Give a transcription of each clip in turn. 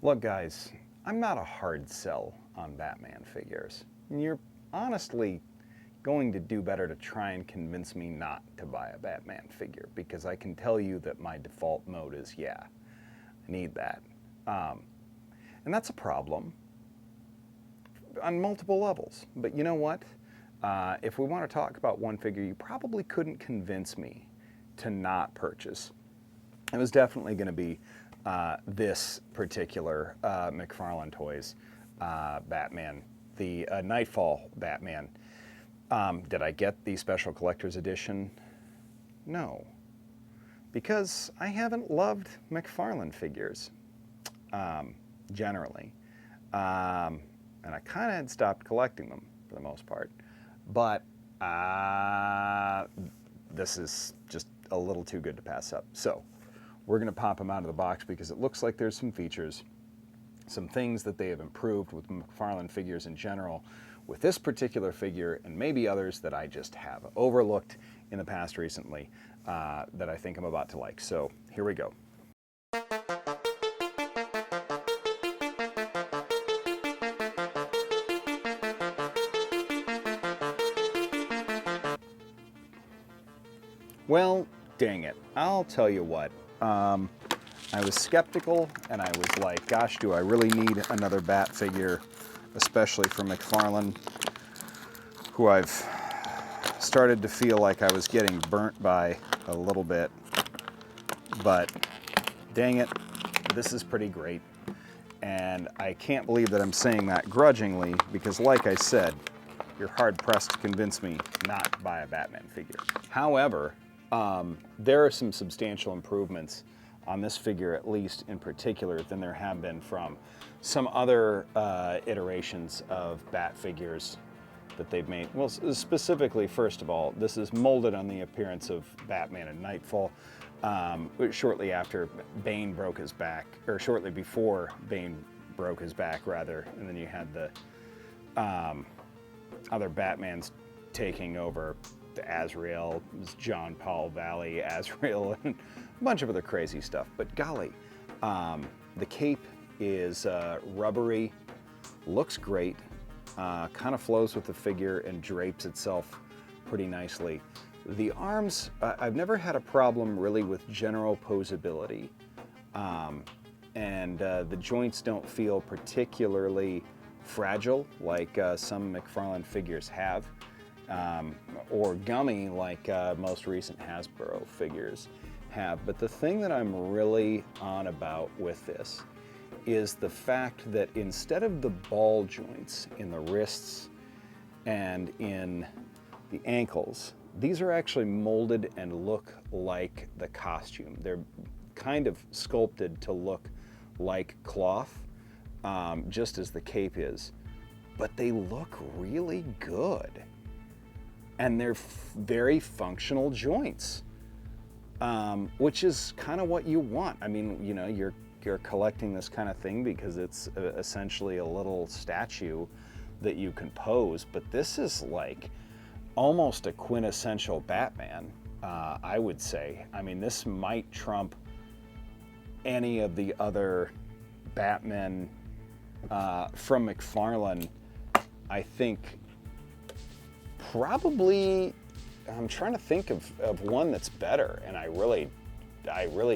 Look guys, I'm not a hard sell on Batman figures. You're honestly going to do better to try and convince me not to buy a Batman figure, because I can tell you that my default mode is, yeah, I need that. And that's a problem on multiple levels. But you know what? If we want to talk about one figure, you probably couldn't convince me to not purchase. It was definitely going to be this particular McFarlane Toys Batman, the Knightfall Batman. Did I get the special collector's edition? No, because I haven't loved McFarlane figures generally, and I kind of had stopped collecting them for the most part. But this is just a little too good to pass up. So we're going to pop them out of the box because it looks like there's some features, some things that they have improved with McFarlane figures in general, with this particular figure, and maybe others that I just have overlooked in the past recently that I think I'm about to like. So here we go. Well, dang it. I'll tell you what. I was skeptical, and I was like, gosh, do I really need another Bat figure, especially from McFarlane, who I've started to feel like I was getting burnt by a little bit. But dang it, this is pretty great. And I can't believe that I'm saying that grudgingly, because like I said, you're hard-pressed to convince me not to buy a Batman figure. However, there are some substantial improvements on this figure, at least in particular, than there have been from some other iterations of Bat figures that they've made. Well, specifically, first of all, this is molded on the appearance of Batman in Knightfall, shortly after Bane broke his back, or shortly before Bane broke his back, rather, and then you had the other Batmans taking over. The Azrael, John Paul Valley, Azrael, and a bunch of other crazy stuff. But golly, the cape is rubbery, looks great, kind of flows with the figure and drapes itself pretty nicely. The arms, I've never had a problem really with general poseability, and the joints don't feel particularly fragile like some McFarlane figures have. Or gummy like most recent Hasbro figures have. But the thing that I'm really on about with this is the fact that instead of the ball joints in the wrists and in the ankles, these are actually molded and look like the costume. They're kind of sculpted to look like cloth, just as the cape is, but they look really good. And they're very functional joints, which is kind of what you want. I mean, you know, you're collecting this kind of thing because it's essentially a little statue that you can pose, but this is like almost a quintessential Batman, I would say. I mean, this might trump any of the other Batmen from McFarlane, I think. Probably, I'm trying to think of one that's better, and I really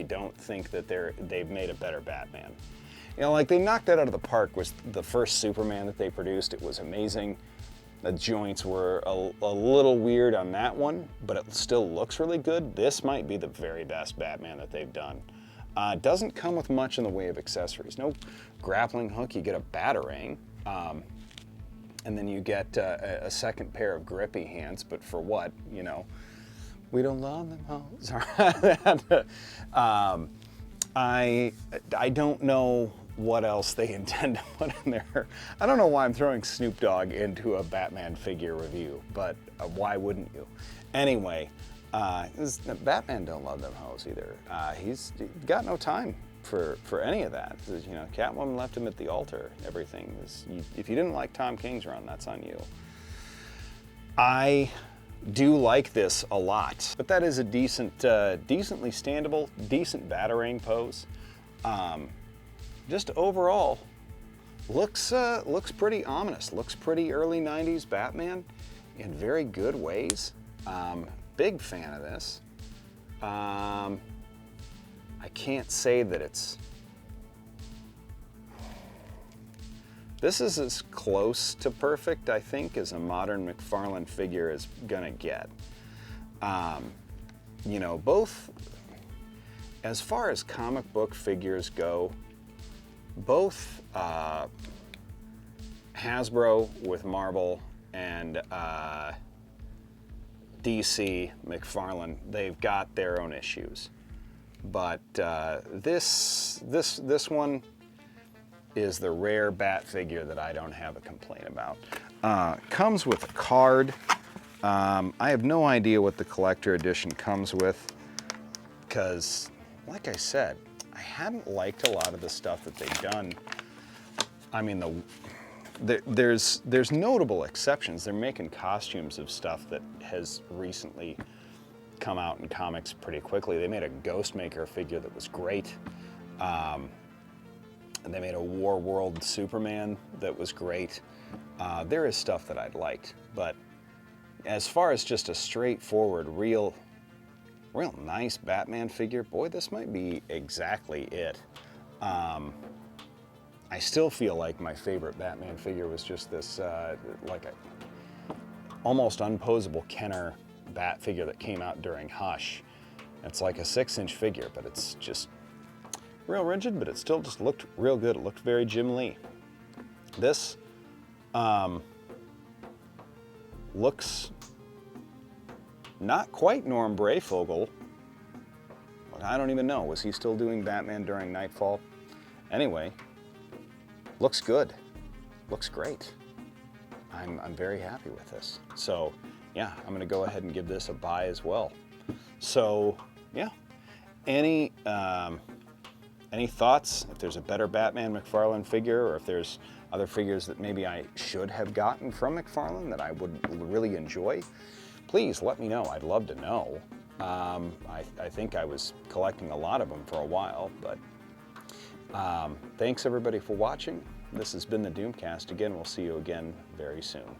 don't think that they've made a better Batman. You know, like they knocked that out of the park with the first Superman that they produced. It was amazing. The joints were a little weird on that one, but it still looks really good. This might be the very best Batman that they've done. It doesn't come with much in the way of accessories. No grappling hook, you get a Batarang. And then you get a second pair of grippy hands, but for what? You know, we don't love them hoes. I don't know what else they intend to put in there. I don't know why I'm throwing Snoop Dogg into a Batman figure review, but why wouldn't you? Anyway, Batman don't love them hoes either. He's got no time for any of that. You know, Catwoman left him at the altar. Everything is, if you didn't like Tom King's run, that's on you. I do like this a lot, but that is a decently standable, decent Batarang pose. just overall, looks pretty ominous. Looks pretty early 90s Batman in very good ways. Big fan of this. I can't say that it's... This is as close to perfect, I think, as a modern McFarlane figure is gonna get. You know, both, as far as comic book figures go, both Hasbro with Marvel and DC McFarlane, they've got their own issues. But this one is the rare Bat figure that I don't have a complaint about. Comes with a card. I have no idea what the collector edition comes with, because, like I said, I haven't liked a lot of the stuff that they've done. I mean, there's notable exceptions. They're making costumes of stuff that has recently come out in comics pretty quickly. They made a Ghostmaker figure that was great. And they made a War World Superman that was great. There is stuff that I'd liked, but as far as just a straightforward, real nice Batman figure, boy, this might be exactly it. I still feel like my favorite Batman figure was just this, like a almost unposable Kenner Bat figure that came out during Hush. It's like a 6-inch figure, but it's just real rigid, but it still just looked real good. It looked very Jim Lee. This looks not quite Norm Brayfogle. I don't even know. Was he still doing Batman during Knightfall? Anyway, looks good. Looks great. I'm very happy with this. So yeah, I'm gonna go ahead and give this a buy as well. So yeah, any thoughts? If there's a better Batman McFarlane figure, or if there's other figures that maybe I should have gotten from McFarlane that I would really enjoy, please let me know. I'd love to know. I think I was collecting a lot of them for a while, but thanks everybody for watching. This has been the Doomcast. Again, we'll see you again very soon.